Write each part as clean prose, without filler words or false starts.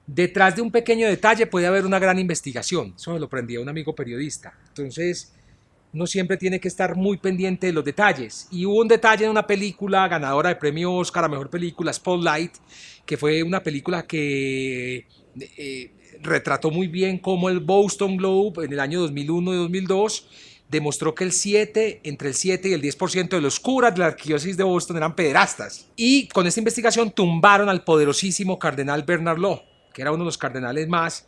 Detrás de un pequeño detalle puede haber una gran investigación. Eso me lo aprendí a un amigo periodista. Entonces, uno siempre tiene que estar muy pendiente de los detalles. Y hubo un detalle en una película ganadora de premio Oscar a mejor película, Spotlight, que fue una película que retrató muy bien cómo el Boston Globe en el año 2001 y 2002 demostró que entre el 7 y el 10% de los curas de la arquidiócesis de Boston eran pederastas. Y con esta investigación tumbaron al poderosísimo cardenal Bernard Law, que era uno de los cardenales más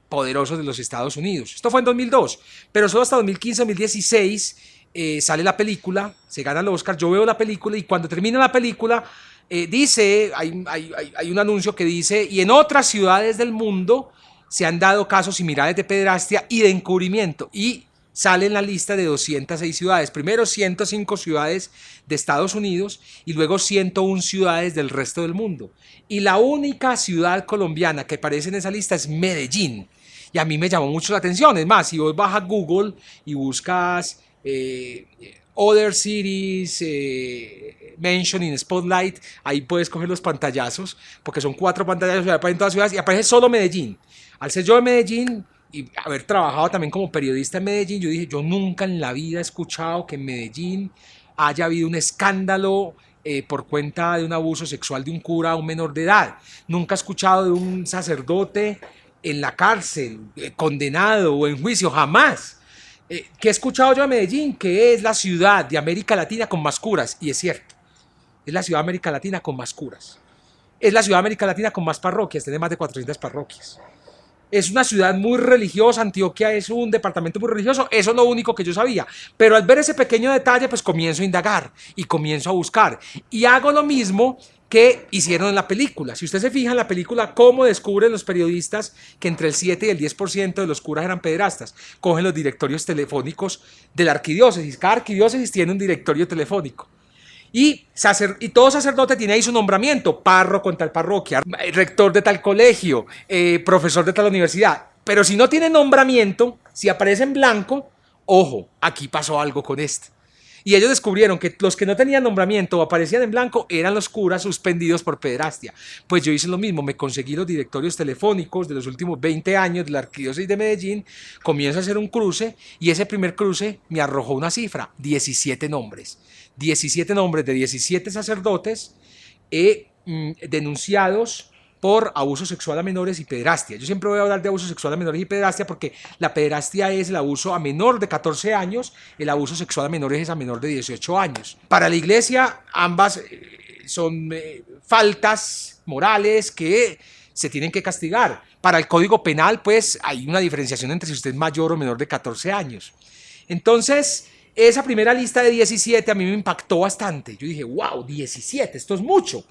poderosos de los Estados Unidos. Esto fue en 2002, pero solo hasta 2015-2016 sale la película, se gana el Oscar, yo veo la película y cuando termina la película hay un anuncio que dice, y en otras ciudades del mundo se han dado casos similares de pederastia y de encubrimiento, y sale en la lista de 206 ciudades. Primero 105 ciudades de Estados Unidos y luego 101 ciudades del resto del mundo. Y la única ciudad colombiana que aparece en esa lista es Medellín. Y a mí me llamó mucho la atención. Es más, si vos vas a Google y buscas Other Cities Mention in Spotlight, ahí puedes coger los pantallazos, porque son 4 pantallazos que aparecen en todas las ciudades y aparece solo Medellín. Al ser yo de Medellín y haber trabajado también como periodista en Medellín, yo dije, yo nunca en la vida he escuchado que en Medellín haya habido un escándalo por cuenta de un abuso sexual de un cura a un menor de edad. Nunca he escuchado de un sacerdote en la cárcel, condenado o en juicio, jamás. ¿Qué he escuchado yo de Medellín? Que es la ciudad de América Latina con más curas, y es cierto, es la ciudad de América Latina con más curas. Es la ciudad de América Latina con más parroquias, tiene más de 400 parroquias. Es una ciudad muy religiosa, Antioquia es un departamento muy religioso, eso es lo único que yo sabía. Pero al ver ese pequeño detalle, pues comienzo a indagar y comienzo a buscar. Y hago lo mismo que hicieron en la película. Si usted se fija en la película, cómo descubren los periodistas que entre el 7 y el 10% de los curas eran pederastas. Cogen los directorios telefónicos de la arquidiócesis. Cada arquidiócesis tiene un directorio telefónico. Y todo sacerdote tiene ahí su nombramiento, párroco en tal parroquia, rector de tal colegio, profesor de tal universidad. Pero si no tiene nombramiento, si aparece en blanco, ojo, aquí pasó algo con este. Y ellos descubrieron que los que no tenían nombramiento o aparecían en blanco eran los curas suspendidos por pederastia. Pues yo hice lo mismo, me conseguí los directorios telefónicos de los últimos 20 años de la arquidiócesis de Medellín, comienzo a hacer un cruce y ese primer cruce me arrojó una cifra, 17 nombres. 17 nombres de 17 sacerdotes denunciados por abuso sexual a menores y pederastia. Yo siempre voy a hablar de abuso sexual a menores y pederastia porque la pederastia es el abuso a menor de 14 años, el abuso sexual a menores es a menor de 18 años. Para la iglesia ambas son faltas morales que se tienen que castigar. Para el Código Penal pues hay una diferenciación entre si usted es mayor o menor de 14 años. Entonces, esa primera lista de 17 a mí me impactó bastante. Yo dije, wow, 17, esto es mucho.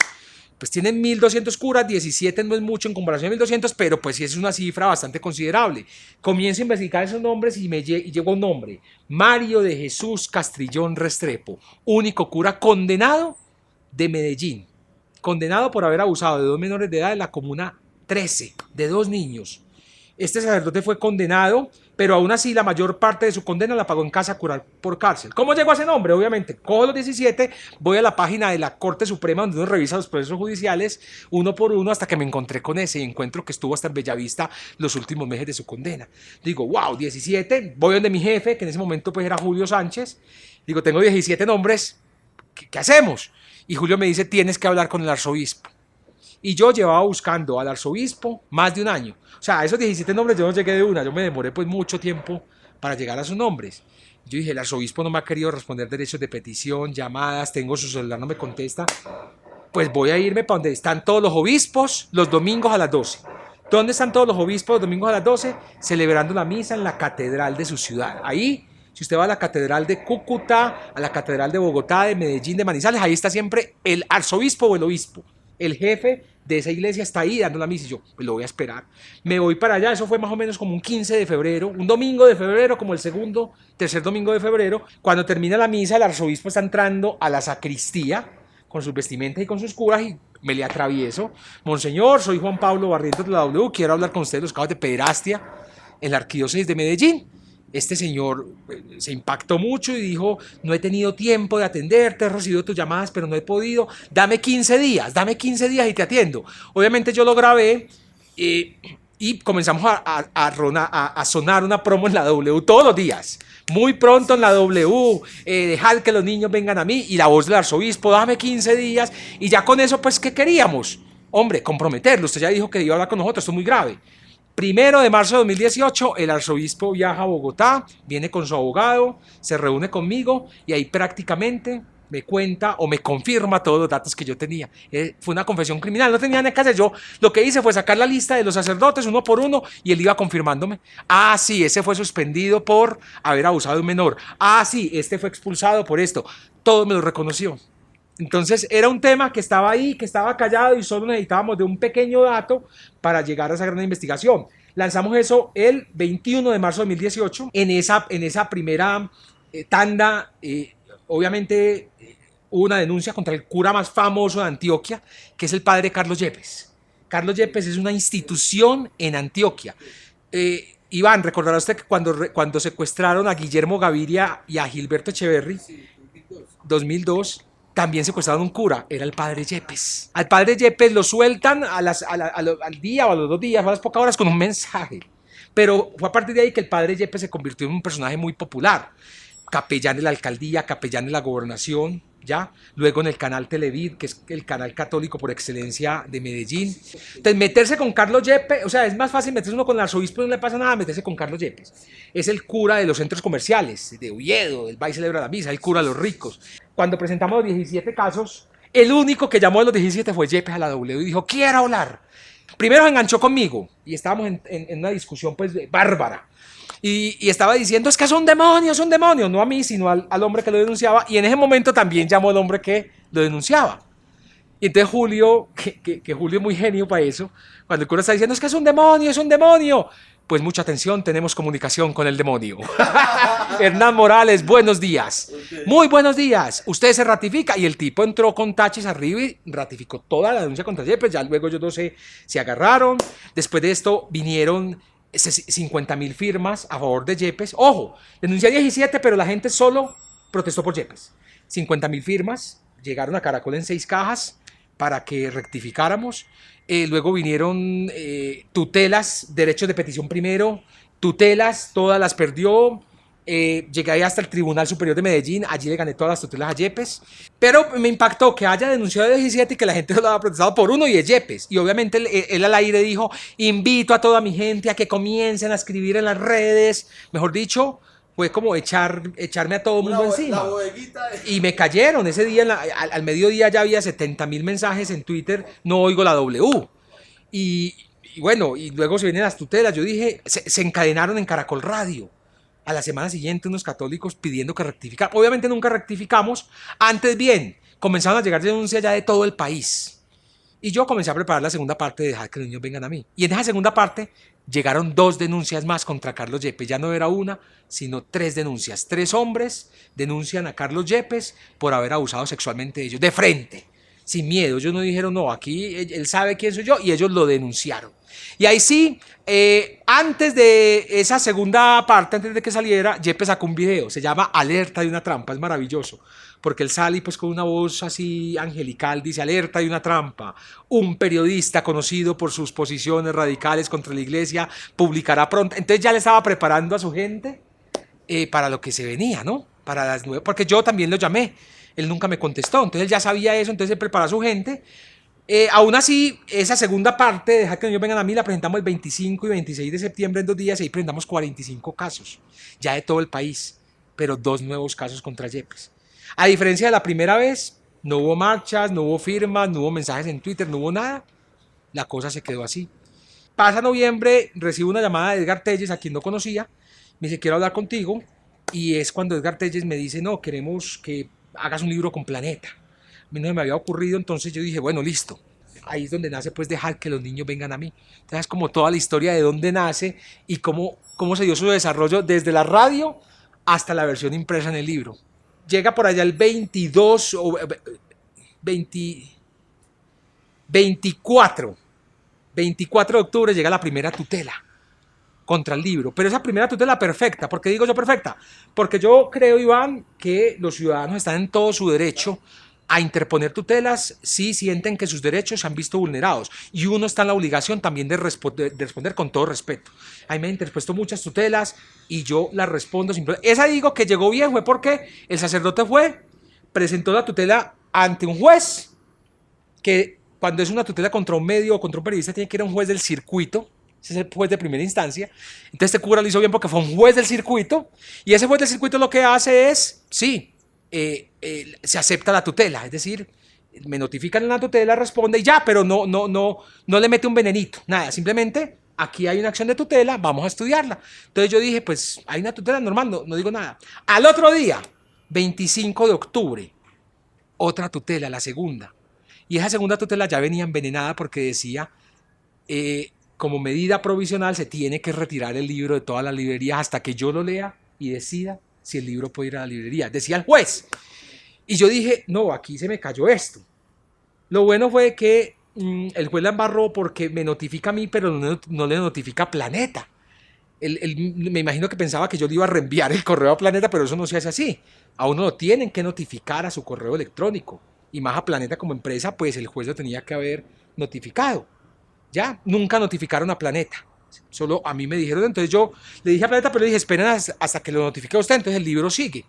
Pues tienen 1200 curas, 17 no es mucho en comparación a 1200, pero pues sí es una cifra bastante considerable. Comienzo a investigar esos nombres y llegó un nombre, Mario de Jesús Castrillón Restrepo, único cura condenado de Medellín, condenado por haber abusado de 2 menores de edad en la comuna 13, de 2 niños. Este sacerdote fue condenado, pero aún así la mayor parte de su condena la pagó en casa a curar por cárcel. ¿Cómo llegó a ese nombre? Obviamente, cojo los 17, voy a la página de la Corte Suprema donde uno revisa los procesos judiciales uno por uno hasta que me encontré con ese y encuentro que estuvo hasta en Bellavista los últimos meses de su condena. Digo, wow, 17, voy donde mi jefe, que en ese momento pues era Julio Sánchez, digo, tengo 17 nombres, ¿qué hacemos? Y Julio me dice, tienes que hablar con el arzobispo. Y yo llevaba buscando al arzobispo más de un año. O sea, a esos 17 nombres yo no llegué de una, yo me demoré pues mucho tiempo para llegar a sus nombres. Yo dije, el arzobispo no me ha querido responder derechos de petición, llamadas, tengo su celular, no me contesta. Pues voy a irme para donde están todos los obispos los domingos a las 12. ¿Dónde están todos los obispos los domingos a las 12? Celebrando la misa en la catedral de su ciudad. Ahí, si usted va a la catedral de Cúcuta, a la catedral de Bogotá, de Medellín, de Manizales, ahí está siempre el arzobispo o el obispo. El jefe de esa iglesia está ahí dando la misa y yo pues lo voy a esperar. Me voy para allá, eso fue más o menos como un 15 de febrero, un domingo de febrero, como el tercer domingo de febrero. Cuando termina la misa, el arzobispo está entrando a la sacristía con sus vestimentas y con sus curas y me le atravieso. Monseñor, soy Juan Pablo Barrientos de la W, quiero hablar con usted de los casos de pederastia en la arquidiócesis de Medellín. Este señor se impactó mucho y dijo, no he tenido tiempo de atenderte, he recibido tus llamadas, pero no he podido, dame 15 días y te atiendo. Obviamente yo lo grabé Eh, y comenzamos a sonar una promo en la W todos los días. Muy pronto en la W, dejad que los niños vengan a mí. Y la voz del arzobispo, dame 15 días. Y ya con eso, pues, ¿qué queríamos? Hombre, comprometerlo. Usted ya dijo que iba a hablar con nosotros, esto es muy grave. 1 de marzo de 2018, el arzobispo viaja a Bogotá, viene con su abogado, se reúne conmigo y ahí prácticamente me cuenta o me confirma todos los datos que yo tenía. Fue una confesión criminal, no tenía nada que hacer. Yo lo que hice fue sacar la lista de los sacerdotes uno por uno y él iba confirmándome. Ah, sí, ese fue suspendido por haber abusado de un menor. Ah, sí, este fue expulsado por esto. Todo me lo reconoció. Entonces era un tema que estaba ahí, que estaba callado y solo necesitábamos de un pequeño dato para llegar a esa gran investigación. Lanzamos eso el 21 de marzo de 2018. En esa primera tanda, obviamente hubo una denuncia contra el cura más famoso de Antioquia, que es el padre Carlos Yepes. Carlos Yepes es una institución en Antioquia. Iván, recordará usted que cuando secuestraron a Guillermo Gaviria y a Gilberto Echeverry, 2002, también secuestraron un cura, era el padre Yepes. Al padre Yepes lo sueltan al día o a los 2 días, a las pocas horas con un mensaje. Pero fue a partir de ahí que el padre Yepes se convirtió en un personaje muy popular. Capellán de la alcaldía, capellán de la gobernación, ¿ya? Luego en el canal Televid, que es el canal católico por excelencia de Medellín. Entonces, meterse con Carlos Yepes, o sea, es más fácil meterse uno con el arzobispo, no le pasa nada, meterse con Carlos Yepes. Es el cura de los centros comerciales, de Oviedo, el va y celebra la misa, el cura de los ricos. Cuando presentamos los 17 casos, el único que llamó de los 17 fue Yepes a la W y dijo, quiero hablar. Primero se enganchó conmigo y estábamos en una discusión pues bárbara. Y estaba diciendo, es que es un demonio, no a mí, sino al hombre que lo denunciaba. Y en ese momento también llamó al hombre que lo denunciaba. Y entonces Julio, que Julio es muy genio para eso, cuando el cura está diciendo, es que es un demonio, pues mucha atención, tenemos comunicación con el demonio. Hernán Morales, buenos días. Okay. Muy buenos días. Usted se ratifica. Y el tipo entró con taches arriba y ratificó toda la denuncia contra Yepes. Ya luego ellos dos se agarraron. Después de esto vinieron 50.000 firmas a favor de Yepes. Ojo, denuncié 17, pero la gente solo protestó por Yepes. 50.000 firmas, llegaron a Caracol en 6 cajas para que rectificáramos. Luego vinieron tutelas, derechos de petición primero, tutelas, todas las perdió. Llegué hasta el Tribunal Superior de Medellín, allí le gané todas las tutelas a Yepes, pero me impactó que haya denunciado de 17 y que la gente lo haya protestado por uno y es Yepes, y obviamente él al aire dijo, invito a toda mi gente a que comiencen a escribir en las redes, mejor dicho, fue como echarme a todo el mundo encima. Y me cayeron, ese día al mediodía ya había 70.000 mensajes en Twitter, no oigo la W, y bueno, y luego se vienen las tutelas, yo dije, se encadenaron en Caracol Radio. A la semana siguiente unos católicos pidiendo que rectificar. Obviamente nunca rectificamos. Antes bien, comenzaron a llegar denuncias ya de todo el país. Y yo comencé a preparar la segunda parte de dejar que los niños vengan a mí. Y en esa segunda parte llegaron 2 denuncias más contra Carlos Yepes. Ya no era una, sino 3 denuncias. 3 hombres denuncian a Carlos Yepes por haber abusado sexualmente de ellos. De frente, sin miedo. Ellos no dijeron, no, aquí él sabe quién soy yo. Y ellos lo denunciaron. Y ahí sí, antes de esa segunda parte, antes de que saliera, Yepes sacó un video, se llama Alerta de una trampa, es maravilloso, porque él sale pues con una voz así angelical, dice Alerta de una trampa, un periodista conocido por sus posiciones radicales contra la iglesia publicará pronto, entonces ya le estaba preparando a su gente para lo que se venía, ¿no? Para las 9, porque yo también lo llamé, él nunca me contestó, entonces él ya sabía eso, entonces él preparó a su gente. Aún así, esa segunda parte de Dejar que los niños vengan a mí la presentamos el 25 y 26 de septiembre en 2 días y ahí presentamos 45 casos, ya de todo el país, pero 2 nuevos casos contra Yepes. A diferencia de la primera vez, no hubo marchas, no hubo firmas, no hubo mensajes en Twitter, no hubo nada, la cosa se quedó así. Pasa noviembre, recibo una llamada de Edgar Telles, a quien no conocía, me dice, quiero hablar contigo, y es cuando Edgar Telles me dice, no, queremos que hagas un libro con Planeta. A mí no me había ocurrido, entonces yo dije, bueno, listo. Ahí es donde nace, pues, dejar que los niños vengan a mí. Entonces es como toda la historia de dónde nace y cómo se dio su desarrollo desde la radio hasta la versión impresa en el libro. Llega por allá el 22 o 24 de octubre llega la primera tutela contra el libro, pero esa primera tutela perfecta. ¿Por qué digo yo perfecta? Porque yo creo, Iván, que los ciudadanos están en todo su derecho a interponer tutelas si sienten que sus derechos se han visto vulnerados. Y uno está en la obligación también de responder con todo respeto. A mí me han interpuesto muchas tutelas y yo las respondo sin problema. Esa digo que llegó bien fue porque el sacerdote presentó la tutela ante un juez, que cuando es una tutela contra un medio o contra un periodista tiene que ir a un juez del circuito. Ese es el juez de primera instancia. Entonces este cura lo hizo bien porque fue un juez del circuito. Y ese juez del circuito lo que hace es, sí, se acepta la tutela. Es decir, me notifican en la tutela, responde y ya, pero no le mete un venenito. Nada, simplemente aquí hay una acción de tutela, vamos a estudiarla. Entonces yo dije, pues hay una tutela normal, no digo nada. Al otro día, 25 de octubre, otra tutela, la segunda. Y esa segunda tutela ya venía envenenada porque decía... como medida provisional se tiene que retirar el libro de todas las librerías hasta que yo lo lea y decida si el libro puede ir a la librería. Decía el juez. Y yo dije, no, aquí se me cayó esto. Lo bueno fue que el juez la embarró porque me notifica a mí, pero no le notifica a Planeta. Me imagino que pensaba que yo le iba a reenviar el correo a Planeta, pero eso no se hace así. A uno lo tienen que notificar a su correo electrónico. Y más a Planeta como empresa, pues el juez lo tenía que haber notificado. Ya, nunca notificaron a Planeta. Solo a mí me dijeron, entonces yo le dije a Planeta, pero le dije, esperen hasta que lo notifique a usted, entonces el libro sigue.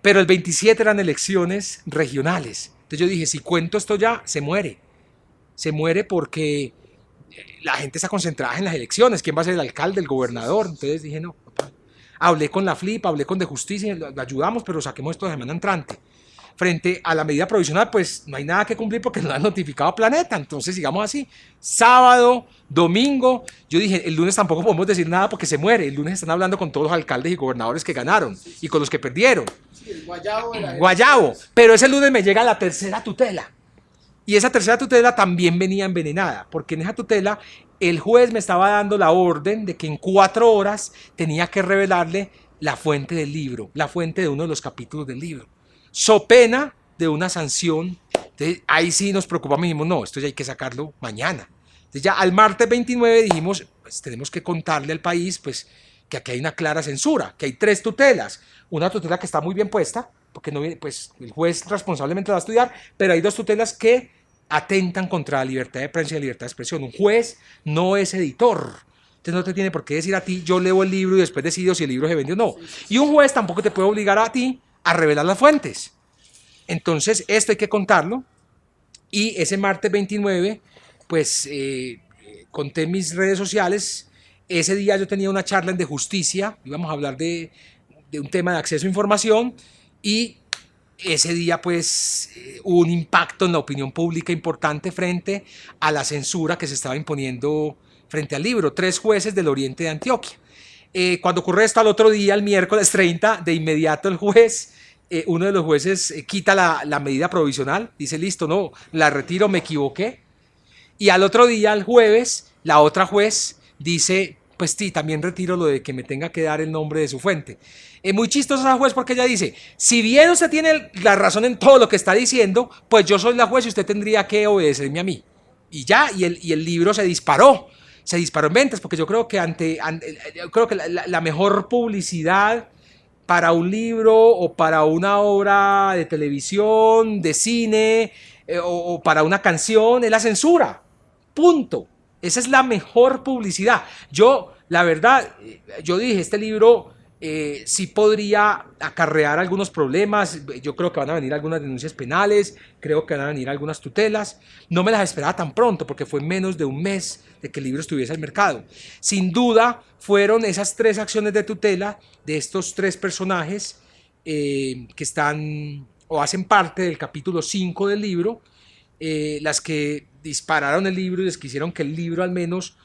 Pero el 27 eran elecciones regionales. Entonces yo dije, si cuento esto ya, se muere. Se muere porque la gente está concentrada en las elecciones. ¿Quién va a ser el alcalde, el gobernador? Entonces dije, no, papá. Hablé con la FLIP, hablé con De Justicia, lo ayudamos, pero saquemos esto de semana entrante. Frente a la medida provisional, pues no hay nada que cumplir porque no han notificado a Planeta. Entonces sigamos así. Sábado, domingo. Yo dije, el lunes tampoco podemos decir nada porque se muere. El lunes están hablando con todos los alcaldes y gobernadores que ganaron y con los que perdieron. Sí, el guayabo de la Guayabo. Pero ese lunes me llega la tercera tutela. Y esa tercera tutela también venía envenenada, porque en esa tutela el juez me estaba dando la orden de que en 4 horas tenía que revelarle la fuente del libro, la fuente de uno de los capítulos del libro. So pena de una sanción. Entonces, ahí sí nos preocupamos y dijimos, no, esto ya hay que sacarlo mañana. Entonces ya al martes 29 dijimos, pues tenemos que contarle al país pues, que aquí hay una clara censura, que hay 3 tutelas. Una tutela que está muy bien puesta, porque no, pues, el juez responsablemente la va a estudiar, pero hay 2 tutelas que atentan contra la libertad de prensa y la libertad de expresión. Un juez no es editor. Entonces no te tiene por qué decir a ti, yo leo el libro y después decido si el libro se vendió o no. Y un juez tampoco te puede obligar a ti a revelar las fuentes. Entonces, esto hay que contarlo. Y ese martes 29, pues conté en mis redes sociales. Ese día yo tenía una charla en De Justicia. Íbamos a hablar de un tema de acceso a información. Y ese día, pues, hubo un impacto en la opinión pública importante frente a la censura que se estaba imponiendo frente al libro. 3 jueces del oriente de Antioquia. Cuando ocurre esto al otro día, el miércoles 30, de inmediato el juez, uno de los jueces quita la medida provisional, dice listo, no, la retiro, me equivoqué. Y al otro día, el jueves, la otra juez dice, pues sí, también retiro lo de que me tenga que dar el nombre de su fuente. Muy chistosa la juez porque ella dice, si bien usted tiene la razón en todo lo que está diciendo, pues yo soy la juez y usted tendría que obedecerme a mí. Y ya, y el libro se disparó en ventas, porque yo creo que creo que la mejor publicidad para un libro o para una obra de televisión, de cine o para una canción es la censura. Punto. Esa es la mejor publicidad. Yo, la verdad, yo dije, este libro sí podría acarrear algunos problemas. Yo creo que van a venir algunas denuncias penales, creo que van a venir algunas tutelas. No me las esperaba tan pronto porque fue menos de un mes de que el libro estuviese al mercado. Sin duda fueron esas 3 acciones de tutela de estos 3 personajes que están o hacen parte del capítulo 5 del libro, las que dispararon el libro y les quisieron que el libro al menos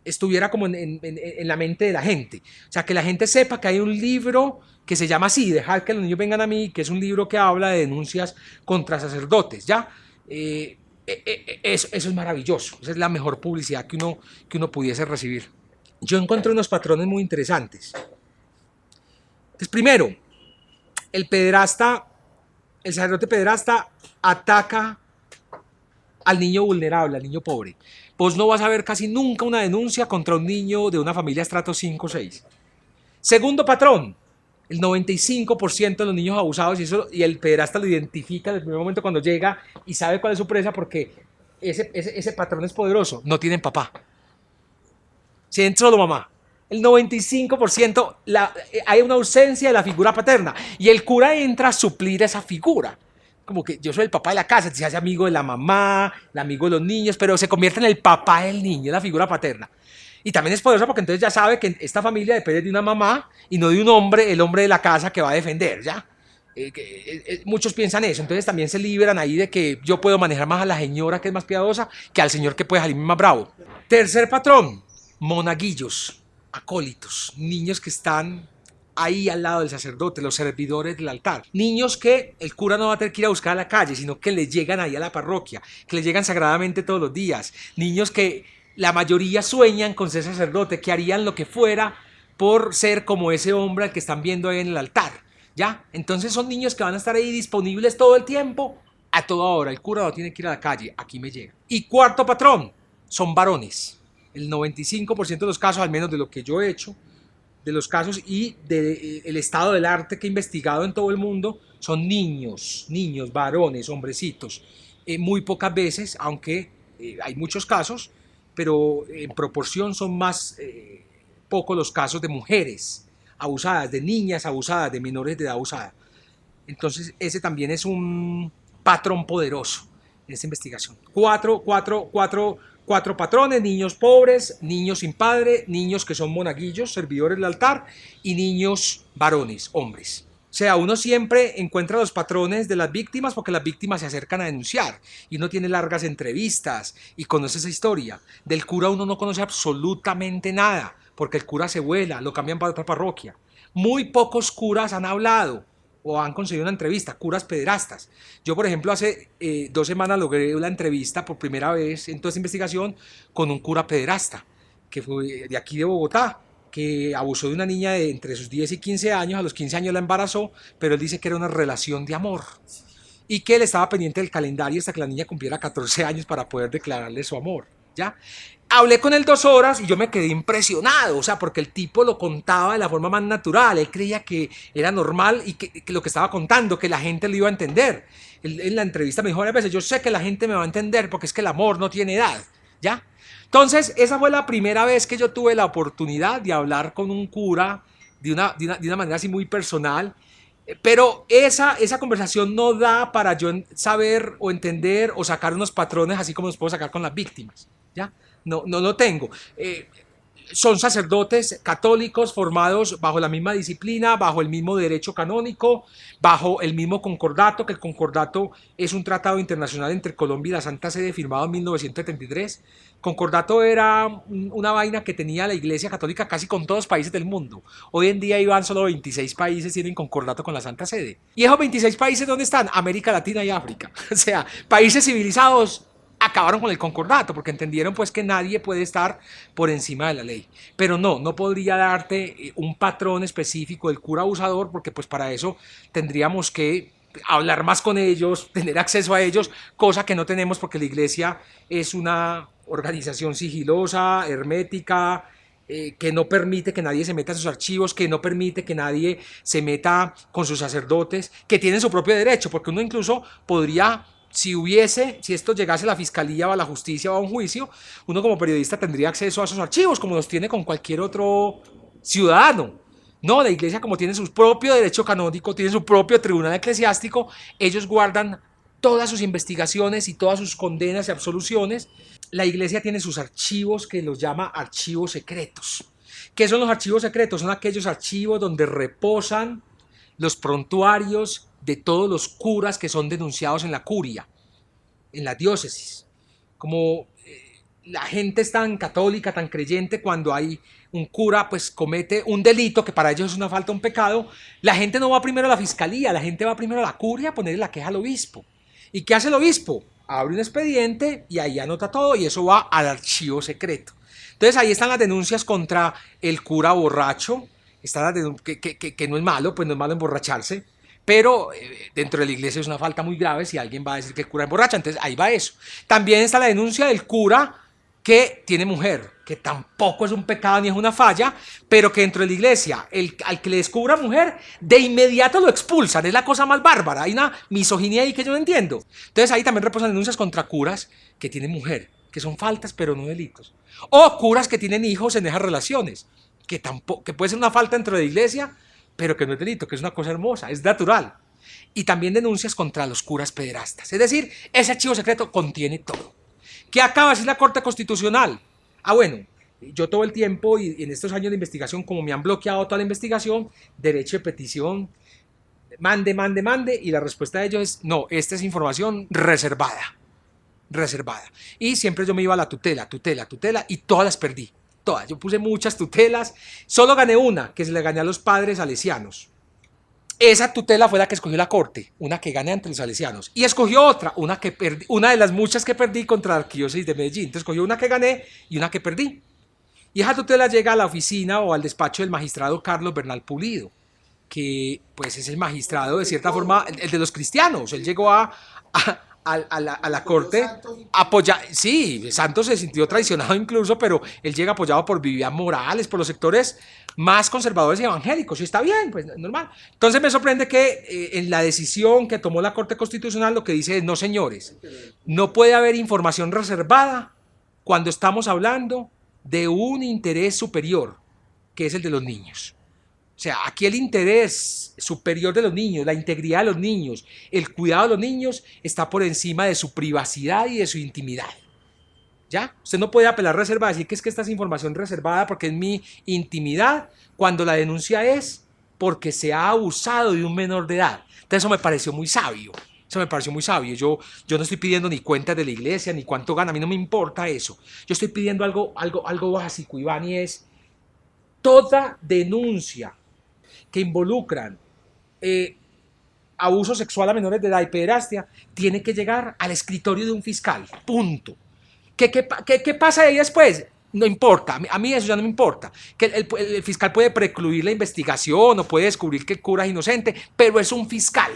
estuviera como en la mente de la gente. O sea, que la gente sepa que hay un libro que se llama así, Dejar que los niños vengan a mí, que es un libro que habla de denuncias contra sacerdotes, ¿ya? Eso es maravilloso. Esa es la mejor publicidad que uno pudiese recibir. Yo encontré unos patrones muy interesantes. Entonces, primero, el sacerdote pederasta ataca al niño vulnerable, al niño pobre. Vos no vas a ver casi nunca una denuncia contra un niño de una familia estrato 5 o 6. Segundo patrón, El 95% de los niños abusados, y el pederasta lo identifica en el primer momento cuando llega y sabe cuál es su presa porque ese patrón es poderoso, no tienen papá. Tienen solo mamá. El 95% hay una ausencia de la figura paterna y el cura entra a suplir esa figura. Como que yo soy el papá de la casa, se hace amigo de la mamá, el amigo de los niños, pero se convierte en el papá del niño, la figura paterna. Y también es poderosa porque entonces ya sabe que esta familia depende de una mamá y no de un hombre, el hombre de la casa que va a defender, ¿ya? Muchos piensan eso, entonces también se liberan ahí de que yo puedo manejar más a la señora que es más piadosa que al señor que puede salirme más bravo. Tercer patrón, monaguillos, acólitos, niños que están ahí al lado del sacerdote, los servidores del altar. Niños que el cura no va a tener que ir a buscar a la calle, sino que le llegan ahí a la parroquia, que le llegan sagradamente todos los días. Niños que la mayoría sueñan con ser sacerdote, que harían lo que fuera por ser como ese hombre al que están viendo ahí en el altar, ¿ya? Entonces son niños que van a estar ahí disponibles todo el tiempo, a toda hora. El cura no tiene que ir a la calle, aquí me llega. Y cuarto patrón, son varones. El 95% de los casos, al menos de lo que yo he hecho, de los casos y del estado del arte que he investigado en todo el mundo, son niños, varones, hombrecitos. Muy pocas veces, aunque hay muchos casos, pero en proporción son más pocos los casos de mujeres abusadas, de niñas abusadas, de menores de edad abusadas. Entonces ese también es un patrón poderoso en esta investigación. Cuatro patrones: niños pobres, niños sin padre, niños que son monaguillos, servidores del altar, y niños varones, hombres. O sea, uno siempre encuentra los patrones de las víctimas porque las víctimas se acercan a denunciar y uno tiene largas entrevistas y conoce esa historia. Del cura uno no conoce absolutamente nada porque el cura se vuela, lo cambian para otra parroquia. Muy pocos curas han hablado o han conseguido una entrevista, curas pederastas. Yo, por ejemplo, hace 2 semanas logré una entrevista por primera vez en toda esta investigación con un cura pederasta, que fue de aquí de Bogotá, que abusó de una niña de entre sus 10 y 15 años, a los 15 años la embarazó, pero él dice que era una relación de amor y que él estaba pendiente del calendario hasta que la niña cumpliera 14 años para poder declararle su amor, ¿ya? Hablé con él 2 horas y yo me quedé impresionado, o sea, porque el tipo lo contaba de la forma más natural, él creía que era normal y que lo que estaba contando, que la gente lo iba a entender. Él, en la entrevista me dijo varias veces, yo sé que la gente me va a entender porque es que el amor no tiene edad, ¿ya? Entonces, esa fue la primera vez que yo tuve la oportunidad de hablar con un cura de una manera así muy personal, pero esa conversación no da para yo saber o entender o sacar unos patrones así como los puedo sacar con las víctimas, ¿ya? No lo tengo. Son sacerdotes católicos formados bajo la misma disciplina, bajo el mismo derecho canónico, bajo el mismo concordato, que el concordato es un tratado internacional entre Colombia y la Santa Sede firmado en 1973. Concordato era una vaina que tenía la Iglesia Católica casi con todos los países del mundo. Hoy en día iban solo 26 países tienen concordato con la Santa Sede. ¿Y esos 26 países dónde están? América Latina y África. O sea, países civilizados acabaron con el concordato porque entendieron pues que nadie puede estar por encima de la ley. Pero no podría darte un patrón específico del cura abusador porque pues para eso tendríamos que hablar más con ellos, tener acceso a ellos, cosa que no tenemos porque la iglesia es una organización sigilosa, hermética, que no permite que nadie se meta a sus archivos, que no permite que nadie se meta con sus sacerdotes, que tienen su propio derecho, porque uno incluso podría, si esto llegase a la fiscalía o a la justicia o a un juicio, uno como periodista tendría acceso a esos archivos como los tiene con cualquier otro ciudadano. No, la iglesia, como tiene su propio derecho canónico, tiene su propio tribunal eclesiástico, ellos guardan todas sus investigaciones y todas sus condenas y absoluciones. La iglesia tiene sus archivos que los llama archivos secretos. ¿Qué son los archivos secretos? Son aquellos archivos donde reposan los prontuarios de todos los curas que son denunciados en la curia, en la diócesis. Como la gente es tan católica, tan creyente, cuando hay un cura pues comete un delito que para ellos es una falta, un pecado, la gente no va primero a la fiscalía, la gente va primero a la curia a ponerle la queja al obispo. ¿Y qué hace el obispo? Abre un expediente y ahí anota todo y eso va al archivo secreto. Entonces ahí están las denuncias contra el cura borracho, que no es malo, pues no es malo emborracharse, pero dentro de la iglesia es una falta muy grave si alguien va a decir que el cura emborracha, entonces ahí va eso. También está la denuncia del cura que tiene mujer que tampoco es un pecado ni es una falla, pero que dentro de la iglesia, al que le descubra mujer, de inmediato lo expulsan. Es la cosa más bárbara. Hay una misoginia ahí que yo no entiendo. Entonces ahí también reposan denuncias contra curas que tienen mujer, que son faltas pero no delitos. O curas que tienen hijos en esas relaciones, que puede ser una falta dentro de la iglesia, pero que no es delito, que es una cosa hermosa, es natural. Y también denuncias contra los curas pederastas. Es decir, ese archivo secreto contiene todo. ¿Qué acaba de decir la Corte Constitucional? Bueno, yo todo el tiempo y en estos años de investigación, como me han bloqueado toda la investigación, derecho de petición, mande, y la respuesta de ellos es, no, esta es información reservada. Y siempre yo me iba a la tutela, y todas las perdí, todas. Yo puse muchas tutelas, solo gané una, que se le gané a los padres salesianos. Esa tutela fue la que escogió la Corte, una que gané ante los salesianos. Y escogió otra, una de las muchas que perdí contra la Arquidiócesis de Medellín. Entonces escogió una que gané y una que perdí. Y esa tutela llega a la oficina o al despacho del magistrado Carlos Bernal Pulido, que pues es el magistrado de cierta forma, el de los cristianos. Él llegó a la Corte apoyar. Sí, Santos se sintió traicionado incluso, pero él llega apoyado por Vivian Morales, por los sectores más conservadores y evangélicos, y está bien, pues normal. Entonces me sorprende que en la decisión que tomó la Corte Constitucional lo que dice es, no señores, no puede haber información reservada cuando estamos hablando de un interés superior, que es el de los niños. O sea, aquí el interés superior de los niños, la integridad de los niños, el cuidado de los niños está por encima de su privacidad y de su intimidad. ¿Ya? Usted no puede apelar reserva, decir que es que esta es información reservada porque es mi intimidad, cuando la denuncia es porque se ha abusado de un menor de edad. Entonces eso me pareció muy sabio. Yo no estoy pidiendo ni cuentas de la iglesia, ni cuánto gana, a mí no me importa eso. Yo estoy pidiendo algo básico, Iván, y es toda denuncia que involucran abuso sexual a menores de edad y pederastia tiene que llegar al escritorio de un fiscal, punto. ¿Qué pasa ahí después? No importa, a mí eso ya no me importa. Que el fiscal puede precluir la investigación o puede descubrir que el cura es inocente, pero es un fiscal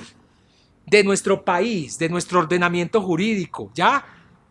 de nuestro país, de nuestro ordenamiento jurídico, ¿ya?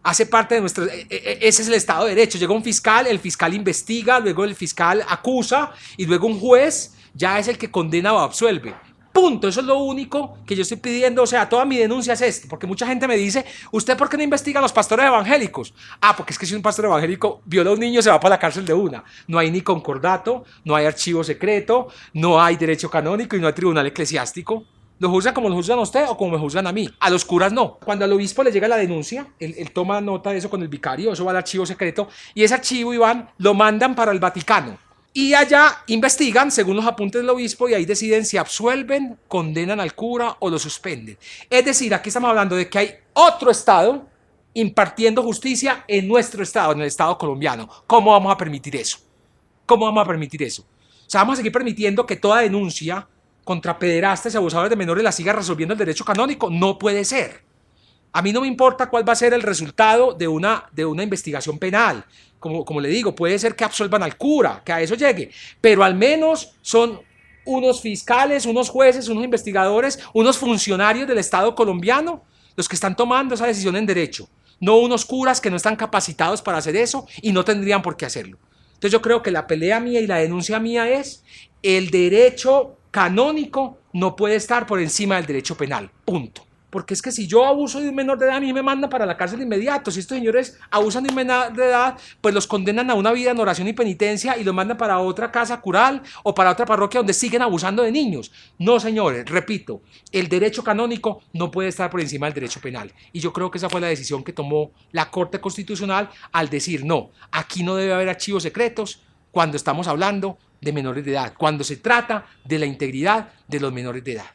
Hace parte de nuestro... Ese es el Estado de Derecho. Llega un fiscal, el fiscal investiga, luego el fiscal acusa y luego un juez ya es el que condena o absuelve. Punto, eso es lo único que yo estoy pidiendo. O sea, toda mi denuncia es esto, porque mucha gente me dice, ¿usted por qué no investiga a los pastores evangélicos? Porque es que si un pastor evangélico viola a un niño se va para la cárcel de una. No hay ni concordato, no hay archivo secreto, no hay derecho canónico y no hay tribunal eclesiástico. ¿Lo juzgan como lo juzgan a usted o como me juzgan a mí? A los curas no. Cuando al obispo le llega la denuncia, él toma nota de eso con el vicario, eso va al archivo secreto, y ese archivo, Iván, lo mandan para el Vaticano. Y allá investigan según los apuntes del obispo y ahí deciden si absuelven, condenan al cura o lo suspenden. Es decir, aquí estamos hablando de que hay otro estado impartiendo justicia en nuestro estado, en el estado colombiano. ¿Cómo vamos a permitir eso? O sea, vamos a seguir permitiendo que toda denuncia contra pederastas y abusadores de menores la siga resolviendo el derecho canónico. No puede ser. A mí no me importa cuál va a ser el resultado de una investigación penal. Como le digo, puede ser que absuelvan al cura, que a eso llegue, pero al menos son unos fiscales, unos jueces, unos investigadores, unos funcionarios del Estado colombiano los que están tomando esa decisión en derecho, no unos curas que no están capacitados para hacer eso y no tendrían por qué hacerlo. Entonces yo creo que la pelea mía y la denuncia mía es el derecho canónico no puede estar por encima del derecho penal, punto. Porque es que si yo abuso de un menor de edad, a mí me mandan para la cárcel de inmediato. Si estos señores abusan de un menor de edad, pues los condenan a una vida en oración y penitencia y los mandan para otra casa cural o para otra parroquia donde siguen abusando de niños. No, señores, repito, el derecho canónico no puede estar por encima del derecho penal. Y yo creo que esa fue la decisión que tomó la Corte Constitucional al decir, no, aquí no debe haber archivos secretos cuando estamos hablando de menores de edad, cuando se trata de la integridad de los menores de edad.